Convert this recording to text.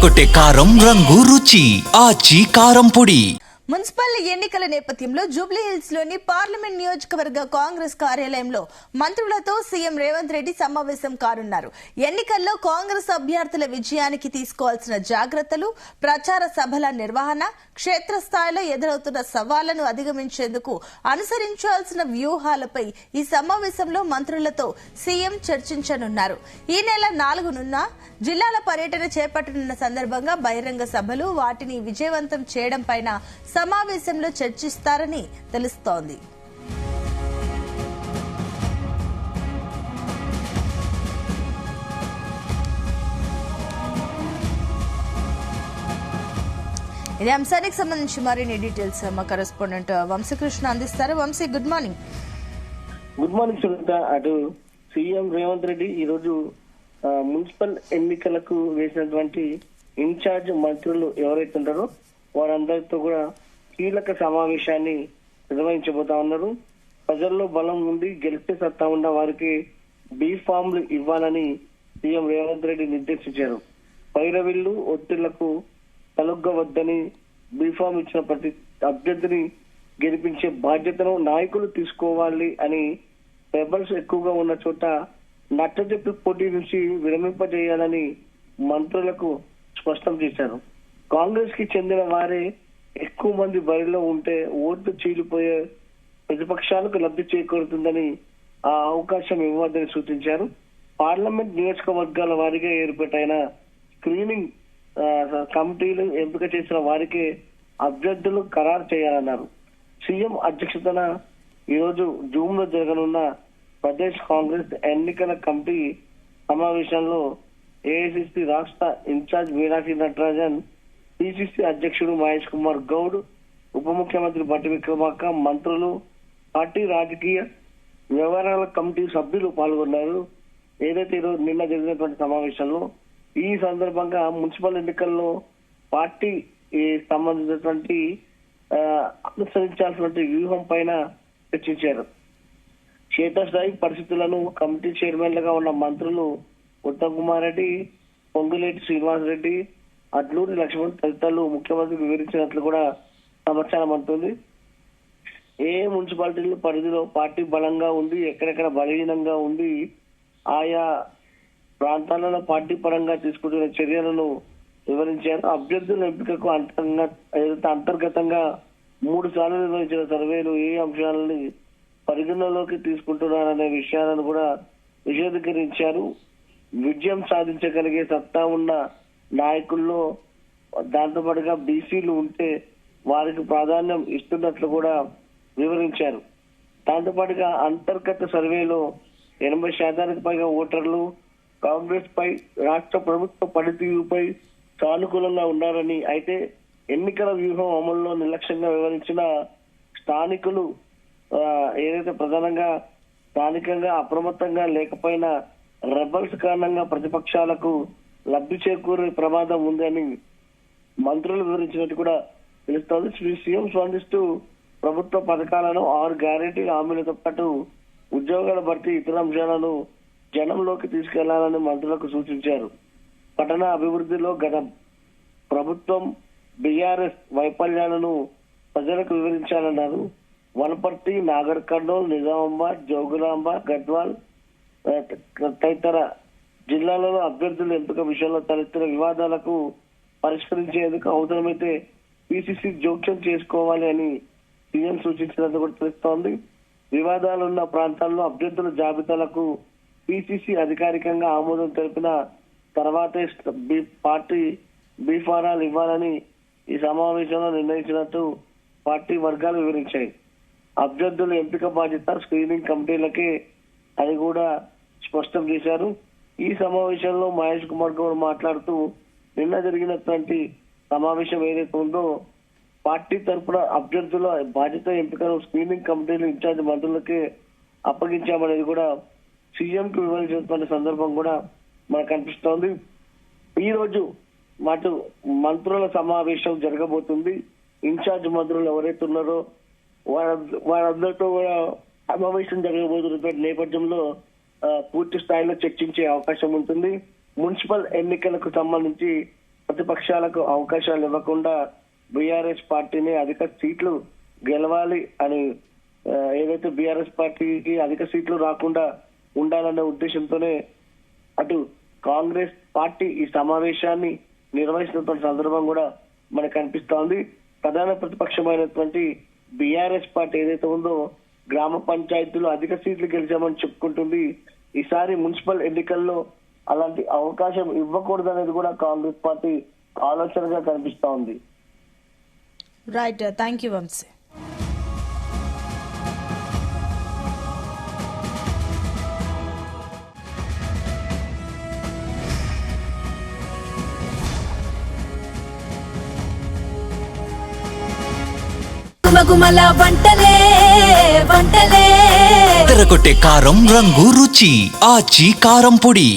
అదరగొట్టే కారం రంగు రుచి ఆచి కారం పొడి. మున్సిపల్ ఎన్నికల నేపథ్యంలో జూబ్లీహిల్స్ లోని పార్లమెంట్ నియోజకవర్గ కాంగ్రెస్ కార్యాలయంలో మంత్రులతో సీఎం రేవంత్ రెడ్డి సమావేశం కానున్నారు. ఎన్నికల్లో కాంగ్రెస్ అభ్యర్థుల విజయానికి తీసుకోవాల్సిన జాగ్రత్తలు, ప్రచార సభల నిర్వహణ, క్షేత్రస్థాయిలో ఎదురవుతున్న సవాళ్లను అధిగమించేందుకు అనుసరించాల్సిన వ్యూహాలపై ఈ సమావేశంలో మంత్రులతో సీఎం చర్చించనున్నారు. ఈ నెల 4న జిల్లాల పర్యటన చేపట్టనున్న సందర్భంగా బహిరంగ సభలు, వాటిని విజయవంతం చేయడం పైన సమావేశంలో చర్చిస్తారని తెలుస్తోంది. ఇదే అంశానికి సంబంధించి మరిన్ని డీటెయిల్స్ మా కరెస్పాండెంట్ వంశీకృష్ణ అందిస్తారు. Vamshi, good morning. Good morning Sunitha. అటు సీఎం రేవంత్ రెడ్డి ఈరోజు మున్సిపల్ ఎన్నికలకు వేసినటువంటి ఇన్ఛార్జ్ మంత్రులు ఎవరైతే ఉంటారో వారందరితో కూడా కీలక సమావేశాన్ని నిర్వహించబోతా ఉన్నారు. ప్రజల్లో బలం ఉండి గెలిచే సత్తా ఉన్న వారికి బీ ఫామ్లు ఇవ్వాలని సీఎం రేవంత్ రెడ్డి నిర్దేశించారు. పైరవిల్లు ఒత్తిళ్లకు తలొగ్గవద్దని, బీ ఫామ్ ఇచ్చిన ప్రతి అభ్యర్థిని గెలిపించే బాధ్యతను నాయకులు తీసుకోవాలి అని, రెబల్స్ ఎక్కువగా ఉన్న చోట నట్టజెట్టు పోటీ నుంచి విరమింపజేయాలని మంత్రులకు స్పష్టం చేశారు. కాంగ్రెస్ కి చెందిన వారే ఎక్కువ మంది బరిలో ఉంటే ఓట్లు చీలిపోయే ప్రతిపక్షాలకు లబ్ధి చేకూరుతుందని ఆ అవకాశం ఇవ్వద్దని సూచించారు. పార్లమెంట్ నియోజకవర్గాల వారిగా ఏర్పాటైన స్క్రీనింగ్ కమిటీలు ఎంపిక చేసిన వారికి అభ్యర్థులు ఖరారు చేయాలన్నారు. సీఎం అధ్యక్షతన ఈరోజు జూమ్ లో జరగనున్న ప్రదేశ్ కాంగ్రెస్ ఎన్నికల కమిటీ సమావేశంలో ఏఐసిసి రాష్ట్ర ఇన్ఛార్జ్ మీనాక్షి నటరాజన్, పిసిసి అధ్యక్షుడు మహేష్ కుమార్ గౌడ్, ఉప ముఖ్యమంత్రి బట్టి విక్రమార్క, మంత్రులు, పార్టీ రాజకీయ వ్యవహారాల కమిటీ సభ్యులు పాల్గొన్నారు. ఏదైతే ఈరోజు నిన్న జరిగినటువంటి సమావేశంలో ఈ సందర్భంగా మున్సిపల్ ఎన్నికల్లో పార్టీ సంబంధించినటువంటి అనుసరించాల్సినటువంటి వ్యూహం పైన చర్చించారు. క్షేత్రస్థాయి పరిస్థితులను కమిటీ చైర్మన్లుగా ఉన్న మంత్రులు ఉత్తమ్ కుమార్ రెడ్డి, పొంగులేటి శ్రీనివాస్ రెడ్డి, అడ్లూరి లక్ష్మణ్ తదితరులు ముఖ్యమంత్రికి వివరించినట్లు కూడా సమాచారం అందుతుంది. ఏ మున్సిపాలిటీల పరిధిలో పార్టీ బలంగా ఉంది, ఎక్కడెక్కడ బలహీనంగా ఉంది, ఆయా ప్రాంతాలలో పార్టీ పరంగా తీసుకుంటున్న చర్యలను వివరించారు. అభ్యర్థుల ఎంపికకు అంతర్గతంగా 3 సార్లు నిర్వహించిన సర్వేలు ఏ అంశాలని పరిగణలోకి తీసుకుంటున్నారనే విషయాలను కూడా విశదీకరించారు. విజయం సాధించగలిగే సత్తా ఉన్న నాయకుల్లో దాంతో పాటుగా బీసీలు ఉంటే వారికి ప్రాధాన్యం ఇస్తున్నట్లు కూడా వివరించారు. దాంతో పాటుగా అంతర్గత సర్వేలో 80% పైగా ఓటర్లు కాంగ్రెస్ పై, రాష్ట్ర ప్రభుత్వ పనితీరుపై సానుకూలంగా ఉన్నారని, అయితే ఎన్నికల వ్యూహం అమలులో నిర్లక్ష్యంగా వివరించిన స్థానికులు ఏదైతే ప్రధానంగా స్థానికంగా అప్రమత్తంగా లేకపోయినా రెబల్స్ కారణంగా ప్రతిపక్షాలకు లబ్ధి చేకూరే ప్రమాదం ఉందని మంత్రులు వివరించినట్టు కూడా తెలుస్తోంది. సీఎం స్పందిస్తూ ప్రభుత్వ పథకాలను 6 గ్యారెంటీ హామీలతో పాటు ఉద్యోగాల భర్తీ, ఇతర అంశాలను జనంలోకి తీసుకెళ్లాలని మంత్రులకు సూచించారు. పట్టణ అభివృద్ధిలో గత ప్రభుత్వం బీఆర్ఎస్ వైఫల్యాలను ప్రజలకు వివరించాలన్నారు. వనపర్తి, నాగర్ కర్నూల్, నిజామాబాద్, జోగులాంబ, గద్వాల్ తదితర జిల్లాలలో అభ్యర్థుల ఎంపిక విషయంలో తలెత్తిన వివాదాలకు పరిష్కరించేందుకు అవసరమైతే పిసిసి జోక్యం చేసుకోవాలి అని సీఎం సూచించినట్టు కూడా తెలుస్తోంది. వివాదాలున్న ప్రాంతాల్లో అభ్యర్థుల జాబితాలకు పిసిసి అధికారికంగా ఆమోదం తెలిపిన తర్వాతే పార్టీ బీఫారాలు ఇవ్వాలని ఈ సమావేశంలో నిర్ణయించినట్టు పార్టీ వర్గాలు వివరించాయి. అభ్యర్థుల ఎంపిక బాధ్యత స్క్రీనింగ్ కమిటీలకే అని కూడా స్పష్టం చేశారు. ఈ సమావేశంలో మహేష్ కుమార్ గౌడ్ మాట్లాడుతూ నిన్న జరిగినటువంటి సమావేశం ఏదైతే ఉందో పార్టీ తరఫున అభ్యర్థుల బాధ్యత ఎంపికను స్క్రీనింగ్ కమిటీలు ఇన్ఛార్జ్ మంత్రులకే అప్పగించామనేది కూడా సీఎం కు వివరించినటువంటి సందర్భం కూడా మనకు కనిపిస్తోంది. ఈ రోజు మంత్రుల సమావేశం జరగబోతుంది. ఇన్ఛార్జ్ మంత్రులు ఎవరైతే ఉన్నారో వారందరితో కూడా సమావేశం జరగబోతున్నటువంటి నేపథ్యంలో పూర్తి స్థాయిలో చర్చించే అవకాశం ఉంటుంది. మున్సిపల్ ఎన్నికలకు సంబంధించి ప్రతిపక్షాలకు అవకాశాలు ఇవ్వకుండా బీఆర్ఎస్ పార్టీని అధిక సీట్లు గెలవాలి అని ఏదైతే బీఆర్ఎస్ పార్టీకి అధిక సీట్లు రాకుండా ఉండాలనే ఉద్దేశంతోనే అటు కాంగ్రెస్ పార్టీ ఈ సమావేశాన్ని నిర్వహిస్తున్న సందర్భం కూడా మనకు కనిపిస్తోంది. ప్రధాన ప్రతిపక్షమైనటువంటి బీఆర్ఎస్ పార్టీ ఏదైతే ఉందో గ్రామ పంచాయతీలో అధిక సీట్లు గెలిచామని చెప్పుకుంటుంది. ఈసారి మున్సిపల్ ఎన్నికల్లో అలాంటి అవకాశం ఇవ్వకూడదు అనేది కూడా కాంగ్రెస్ పార్టీ ఆలోచనగా కనిపిస్తా ఉంది. Right, thank you Vamshi. గుమగుమల వంటలే వంటలే తెరకొట్టే కారం రంగు రుచి ఆచి కారం పొడి.